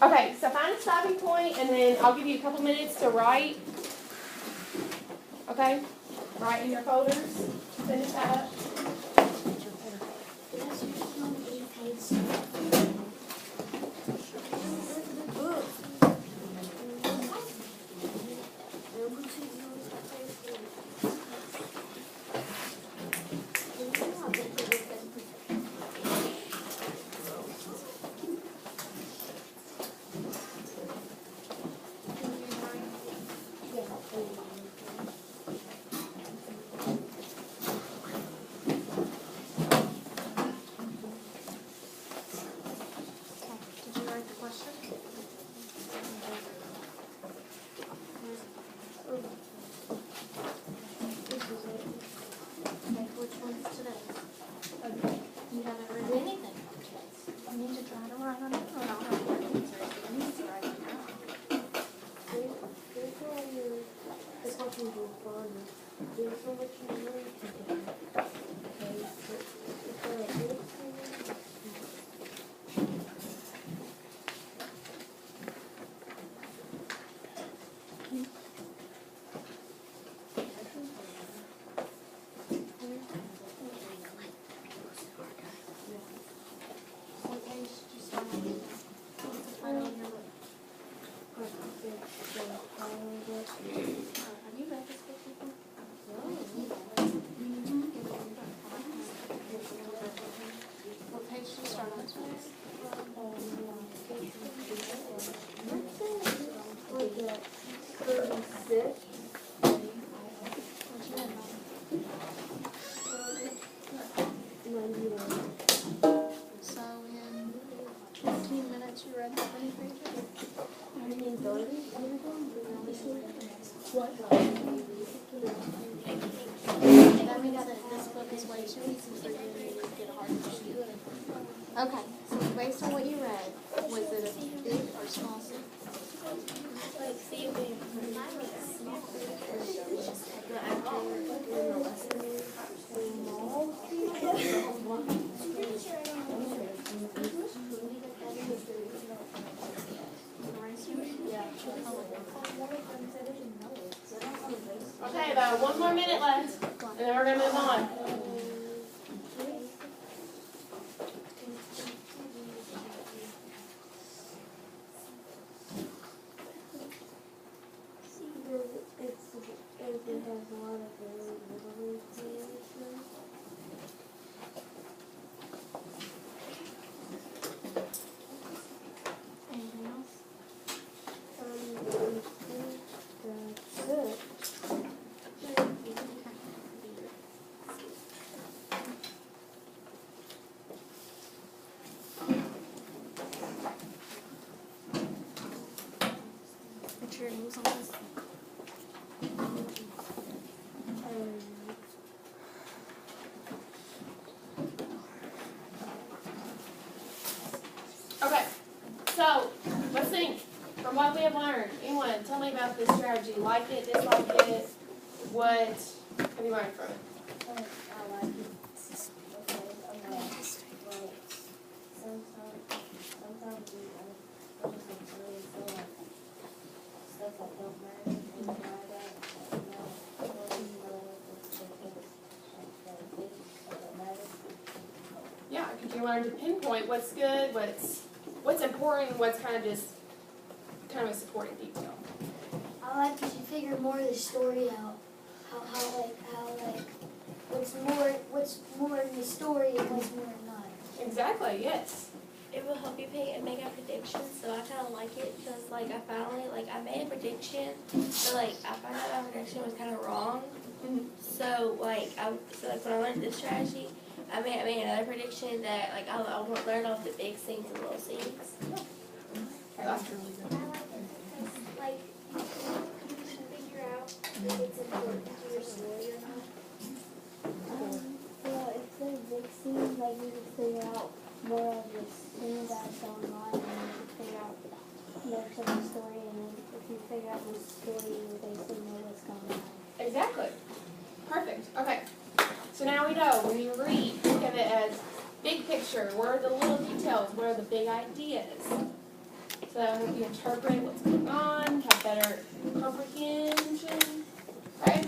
Okay, so find a stopping point, and then I'll give you a couple minutes to write. Okay? Write in your folders. Finish that up. Did you write the question? Okay, which one's today? You haven't written anything for today. You need to try to write on it, or I'll have your answers. You need to write it down. What page did you start on? What's the title of your book? Have you read this book before? What page did you start on today? What'd you read, Mom? So in 15 minutes you read how many pages? What? That means that this book is way too easy for you and you would get a hard time. Okay, so based on what you read, was it a big or small city? Okay, about 1 more minute left, and then we're going to move on. Anything else? Put your names on this. Okay, so let's think. From what we have learned, anyone, tell me about this strategy. Like it, dislike it, what have you learned from it? Yeah, because you learn to pinpoint what's good, what's important, what's kind of just kind of a supporting detail. I like because you figure more of the story out. How what's more in the story and what's more not. Exactly, yes. It will help you pick and make a prediction, so I kind of like it because, like, I finally, like, I made a prediction, but, like, I found out my prediction was kind of wrong. So, like, when I learned this strategy, I made another prediction that, like, I learned all the big things and little things. That's really good. I like it because, like, you can figure out if it's important to your story or not. Well, if there's big scenes, like you could figure out more of the scene that's going on, and you could figure out most of the story, and then if you figure out the story, you basically know what's going on. Exactly. Perfect. Okay. So now we know when you read, think of it as big picture. Where are the little details? Where are the big ideas? So that will help you interpret what's going on, have better comprehension. Okay?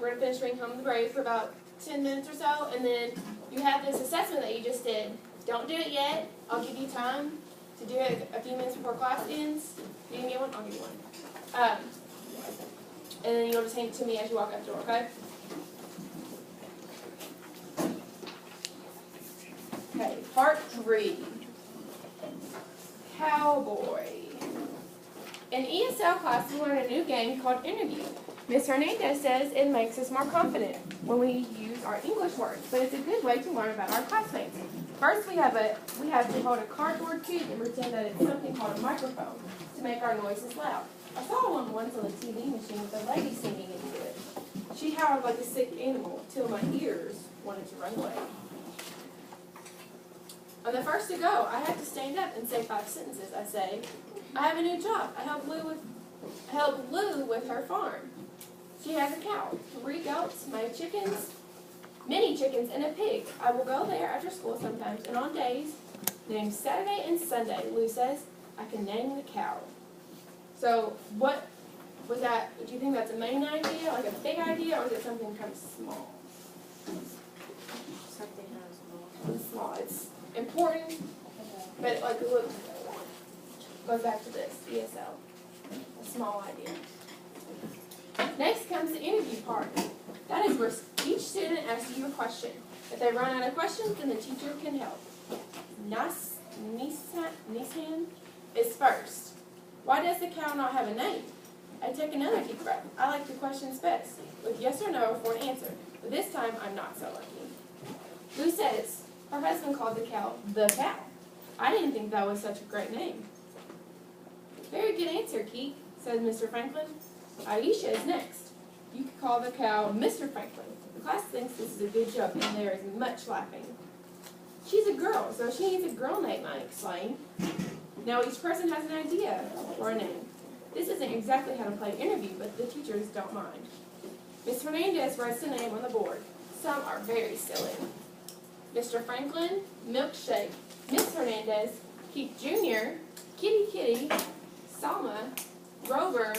We're gonna finish reading Home of the Brave for about 10 minutes or so, and then you have this assessment that you just did. Don't do it yet. I'll give you time to do it a few minutes before class ends. You can get one? I'll give you one. And then you'll just hand it to me as you walk out the door, okay? Okay, part 3. Cowboy. In ESL class, we learned a new game called Interview. Ms. Hernandez says it makes us more confident when we use our English words, but it's a good way to learn about our classmates. First, we have to hold a cardboard tube and pretend that it's something called a microphone to make our noises loud. I saw one once on the TV machine with a lady singing into it. She howled like a sick animal till my ears wanted to run away. On the first to go, I have to stand up and say 5 sentences. I say, I have a new job. I help Lou with her farm. She has a cow, 3 goats, many chickens, and a pig. I will go there after school sometimes, and on days named Saturday and Sunday, Lou says, I can name the cow. So what was that? Do you think that's a main idea, like a big idea, or is it something kind of small? Something kind of small. It's small. It's important, but like look, goes back to this ESL. A small idea. Next comes the interview part. That is where each student asks you a question. If they run out of questions, then the teacher can help. Nissan is first. Why does the cow not have a name? I take another deep breath. I like the questions best, with yes or no for an answer. But this time, I'm not so lucky. Lou says her husband called the cow the cow. I didn't think that was such a great name. Very good answer, Keith, says Mr. Franklin. Aisha is next. You could call the cow Mr. Franklin. The class thinks this is a good joke, and there is much laughing. She's a girl, so she needs a girl name, I explain. Now each person has an idea for a name. This isn't exactly how to play interview, but the teachers don't mind. Miss Hernandez writes the name on the board. Some are very silly. Mr. Franklin, Milkshake, Miss Hernandez, Keith Jr., Kitty, Salma, Grover,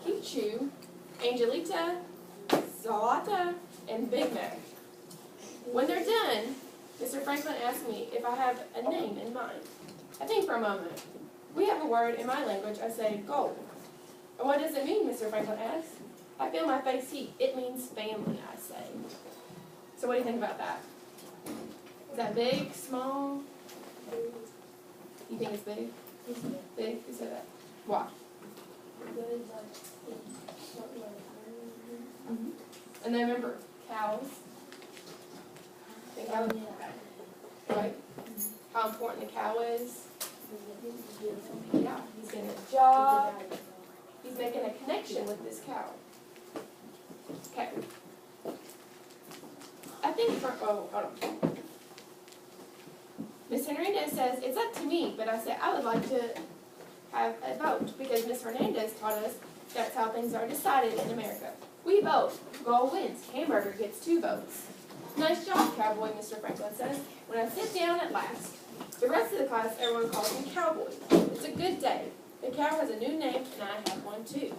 Kichu, Angelita, Zalata, and Big Mac. When they're done, Mr. Franklin asks me if I have a name in mind. I think for a moment. We have a word in my language. I say gold. And what does it mean, Mr. Franklin asks. I feel my face heat. It means family, I say. So what do you think about that? Is that big, small? You think it's big? Big? Who said that? Why? And then remember, cows. Think how, right? How important the cow is. Yeah, he's getting a job. He's making a connection with this cow. Okay. I think for, hold on. Miss Hernandez says, it's up to me, but I say I would like to have a vote because Miss Hernandez taught us that's how things are decided in America. We vote. Goal wins. Hamburger gets 2 votes. Nice job, Cowboy, Mr. Franklin says. When I sit down at last, the rest of the class, everyone calls me Cowboy. It's a good day. The cow has a new name, and I have one too.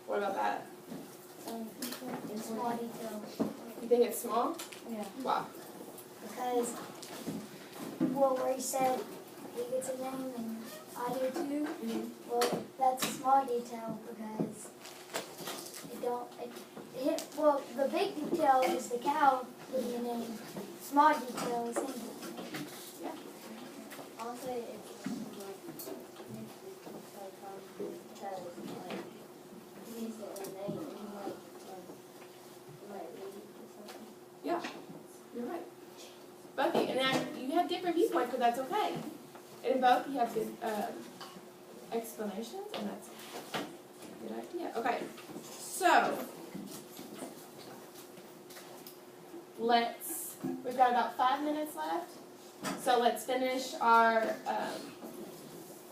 What about that? It's small detail. You think it's small? Yeah. Why? Because, well, where he said he gets a name and I do too, well, that's a small detail because well, the big detail is the cow getting a name. Small detail is him getting a name. Yeah. I'll say it's because he's the name and he might read it or something. Yeah. You're right. Bucky, and now you have different viewpoints, but that's okay. And in both, you have good explanations, and that's a good idea. Okay, so we've got about 5 minutes left. So let's finish our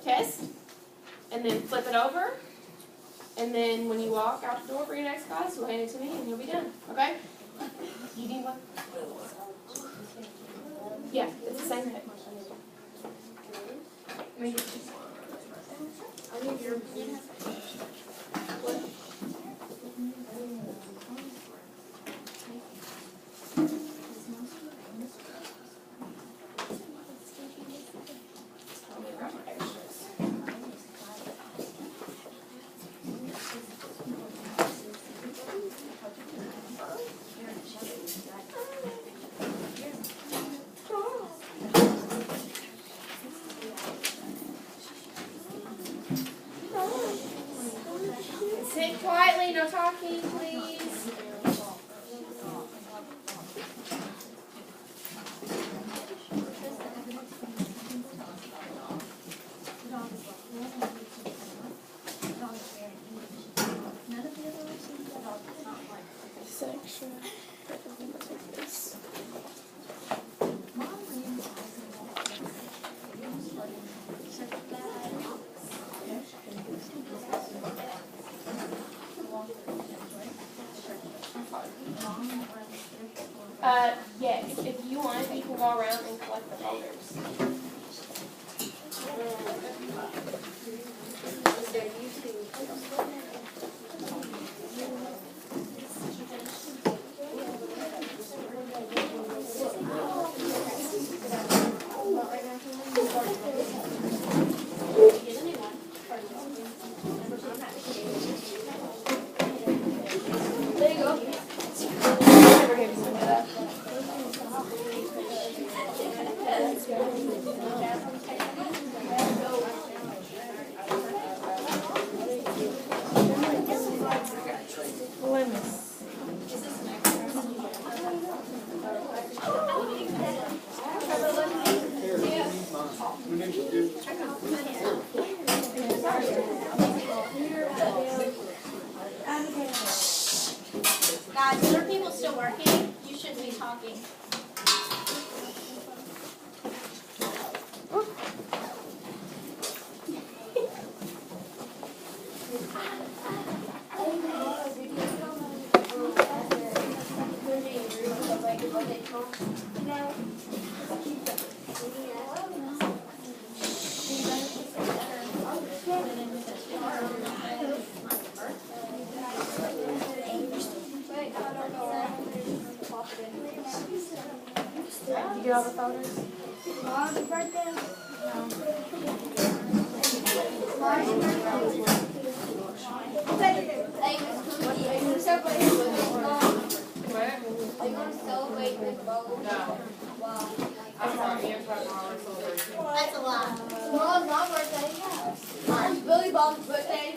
test, and then flip it over. And then when you walk out the door for your next class, you'll hand it to me, and you'll be done. Okay? You need one? Yeah, it's the same thing. Okay, no talking, please. Section. Yes, if you want, you can go around and collect the folders. There you go. Never gave you some of that. Guys, are people still working? You shouldn't be talking. You get all the folders? Mom's birthday. No. I'm sorry, you're talking about That's a lot. Tomorrow's my birthday. Tomorrow's Billy Bob's birthday.